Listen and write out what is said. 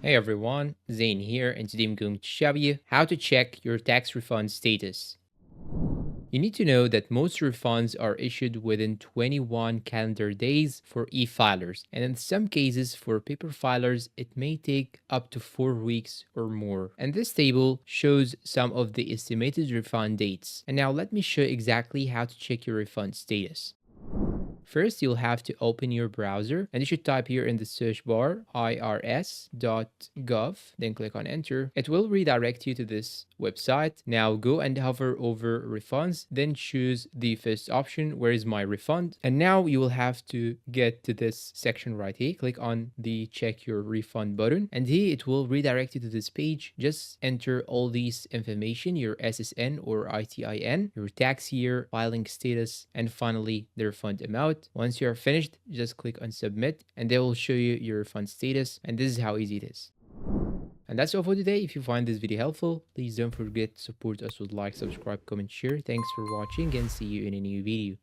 Hey everyone, Zane here, and today I'm going to show you how to check your tax refund status. You need to know that most refunds are issued within 21 calendar days for e-filers, and in some cases for paper filers, it may take up to 4 weeks or more. And this table shows some of the estimated refund dates. And now let me show you exactly how to check your refund status. First, you'll have to open your browser and you should type here in the search bar irs.gov, then click on enter. It will redirect you to this website. Now go and hover over refunds, then choose the first option, where is my refund? And now you will have to get to this section right here. Click on the check your refund button, and here it will redirect you to this page. Just enter all these information, your SSN or ITIN, your tax year, filing status, and finally the refund amount. Once you are finished, just click on submit and they will show you your refund status, and this is how easy it is. And that's all for today. If you find this video helpful, please don't forget to support us with like, subscribe, comment, share. Thanks for watching and see you in a new video.